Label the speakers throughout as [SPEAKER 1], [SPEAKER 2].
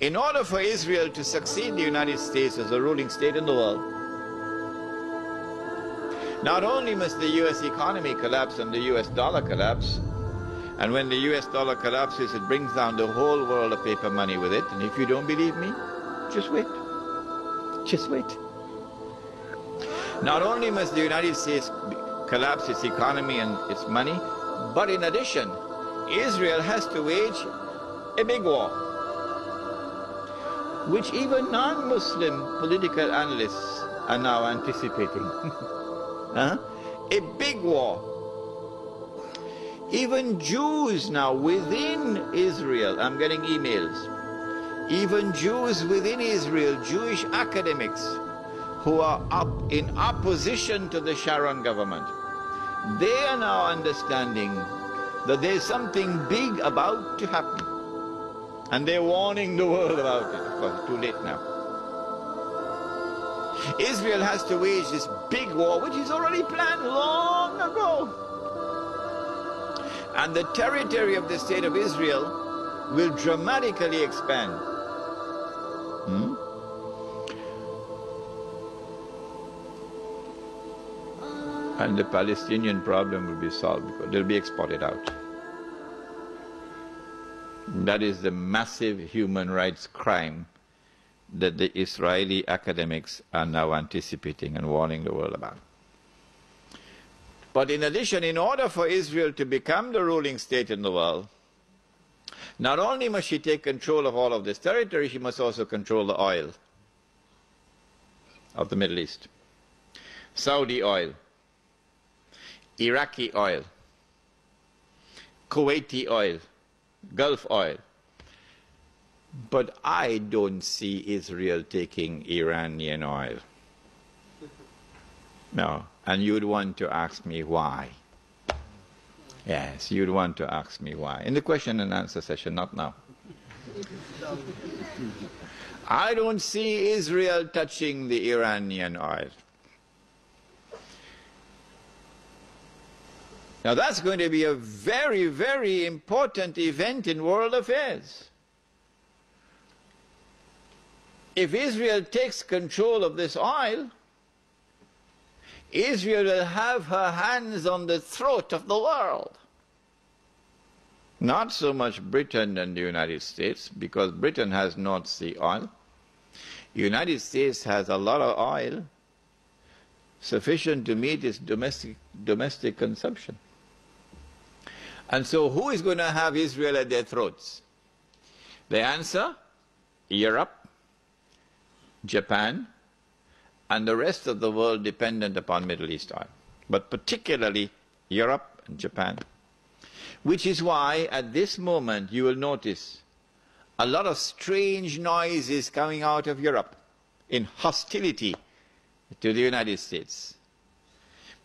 [SPEAKER 1] In order for Israel to succeed the United States as a ruling state in the world, not only must the US economy collapse and the US dollar collapse, and when the US dollar collapses, it brings down the whole world of paper money with it. And if you don't believe me, just wait. Just wait. Not only must the United States collapse its economy and its money, but in addition, Israel has to wage a big war, which even non-Muslim political analysts are now anticipating. A big war. Even Jews now within Israel, I'm getting emails, even Jews within Israel, Jewish academics who are up in opposition to the Sharon government, they are now understanding that there's something big about to happen. And they're warning the world about it. Of course, too late now. Israel has to wage this big war, which is already planned long ago. And the territory of the state of Israel will dramatically expand. And the Palestinian problem will be solved because they'll be exported out. That is the massive human rights crime that the Israeli academics are now anticipating and warning the world about. But in addition, in order for Israel to become the ruling state in the world, not only must she take control of all of this territory, she must also control the oil of the Middle East. Saudi oil, Iraqi oil, Kuwaiti oil, Gulf oil. But I don't see Israel taking Iranian oil. No. And you'd want to ask me why. Yes, you'd want to ask me why. In the question and answer session, not now. I don't see Israel touching the Iranian oil. Now that's going to be a very, very important event in world affairs. If Israel takes control of this oil, Israel will have her hands on the throat of the world. Not so much Britain and the United States, because Britain has North Sea oil. The United States has a lot of oil, sufficient to meet its domestic consumption. And so who is going to have Israel at their throats? The answer, Europe, Japan, and the rest of the world dependent upon Middle East oil, but particularly Europe and Japan. Which is why at this moment you will notice a lot of strange noises coming out of Europe in hostility to the United States.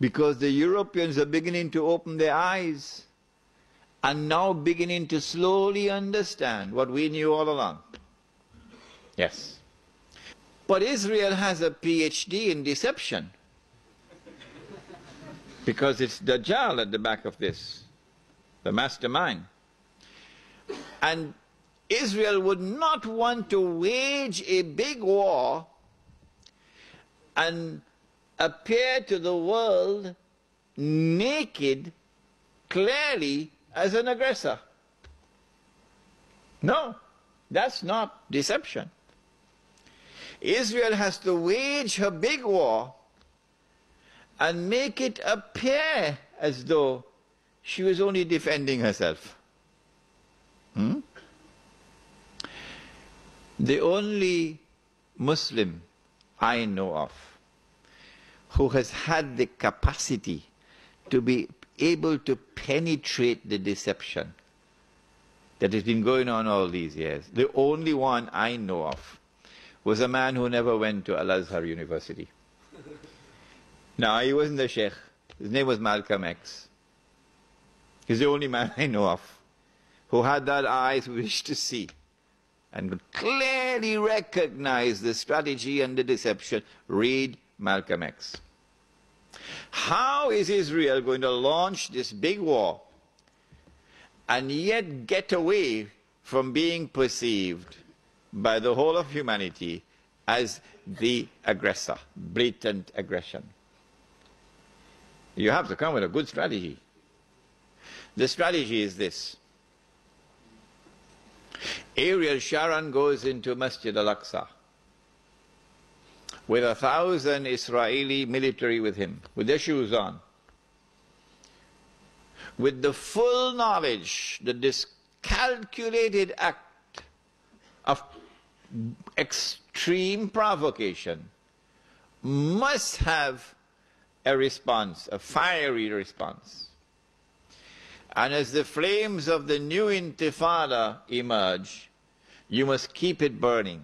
[SPEAKER 1] Because the Europeans are beginning to open their eyes and now beginning to slowly understand what we knew all along. Yes. But Israel has a PhD in deception. Because it's Dajjal at the back of this, the mastermind. And Israel would not want to wage a big war and appear to the world naked, clearly, as an aggressor. No, that's not deception. Israel has to wage her big war and make it appear as though she was only defending herself. The only Muslim I know of who has had the capacity to be able to penetrate the deception that has been going on all these years, the only one I know of, was a man who never went to Al-Azhar University. No, he wasn't a Syeikh. His name was Malcolm X. He's the only man I know of who had that eyes wish to see and could clearly recognize the strategy and the deception. Read Malcolm X. How is Israel going to launch this big war and yet get away from being perceived by the whole of humanity as the aggressor, blatant aggression. You have to come with a good strategy. The strategy is this. Ariel Sharon goes into Masjid al-Aqsa with 1,000 Israeli military with him, with their shoes on, with the full knowledge that this calculated act of extreme provocation must have a response, a fiery response. And as the flames of the new intifada emerge, you must keep it burning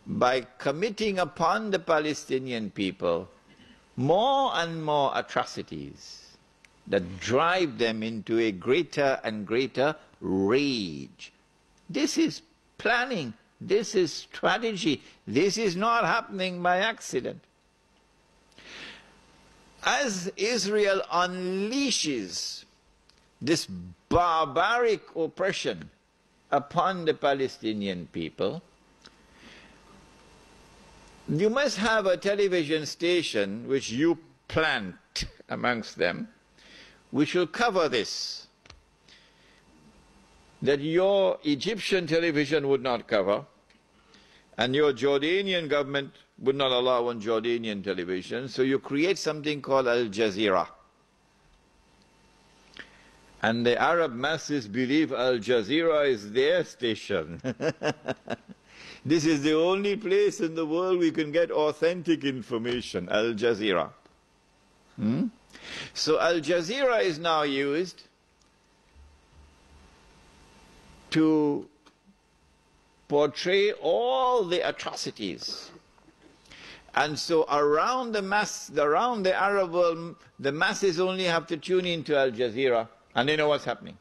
[SPEAKER 1] by committing upon the Palestinian people more and more atrocities that drive them into a greater and greater rage. This is planning. This is strategy. This is not happening by accident. As Israel unleashes this barbaric oppression upon the Palestinian people, you must have a television station which you plant amongst them, which will cover this, that your Egyptian television would not cover, and your Jordanian government would not allow on Jordanian television, so you create something called Al Jazeera. And the Arab masses believe Al Jazeera is their station. This is the only place in the world we can get authentic information, Al Jazeera. So Al Jazeera is now used to portray all the atrocities. And so around the Arab world, the masses only have to tune into Al Jazeera and they know what's happening.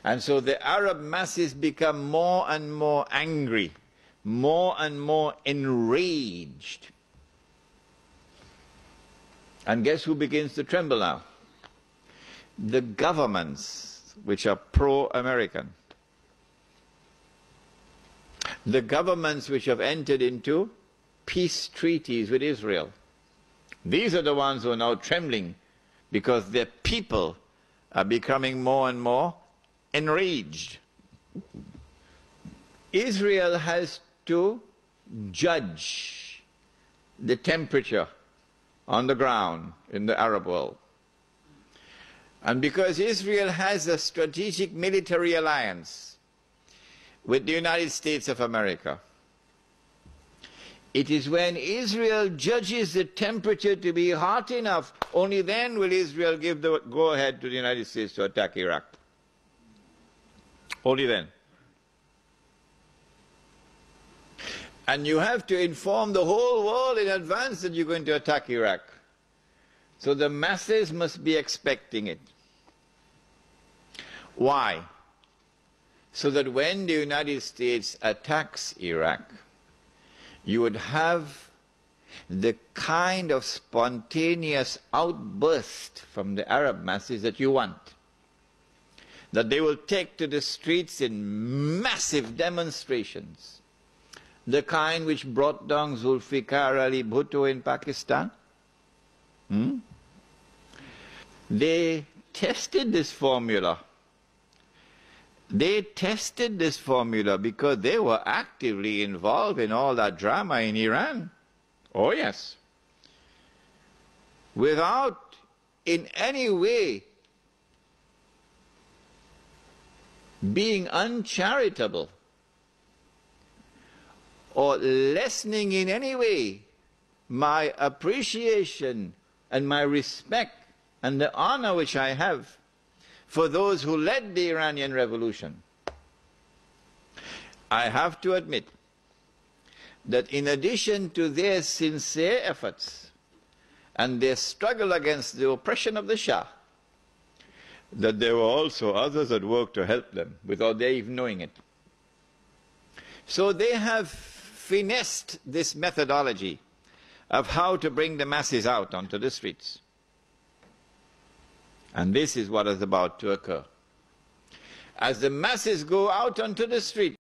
[SPEAKER 1] And so the Arab masses become more and more angry, more and more enraged. And guess who begins to tremble now? The governments which are pro-American. The governments which have entered into peace treaties with Israel. These are the ones who are now trembling because their people are becoming more and more enraged. Israel has to judge the temperature on the ground in the Arab world. And because Israel has a strategic military alliance with the United States of America, it is when Israel judges the temperature to be hot enough, only then will Israel give the go-ahead to the United States to attack Iraq. Only then. And you have to inform the whole world in advance that you're going to attack Iraq. So the masses must be expecting it. Why? So that when the United States attacks Iraq, you would have the kind of spontaneous outburst from the Arab masses that you want. That they will take to the streets in massive demonstrations. The kind which brought down Zulfikar Ali Bhutto in Pakistan. They tested this formula. They tested this formula because they were actively involved in all that drama in Iran. Oh yes. Without in any way being uncharitable or lessening in any way my appreciation and my respect and the honor which I have for those who led the Iranian Revolution. I have to admit that in addition to their sincere efforts and their struggle against the oppression of the Shah, that there were also others that worked to help them without their even knowing it. So they have finessed this methodology of how to bring the masses out onto the streets. And this is what is about to occur. As the masses go out onto the street,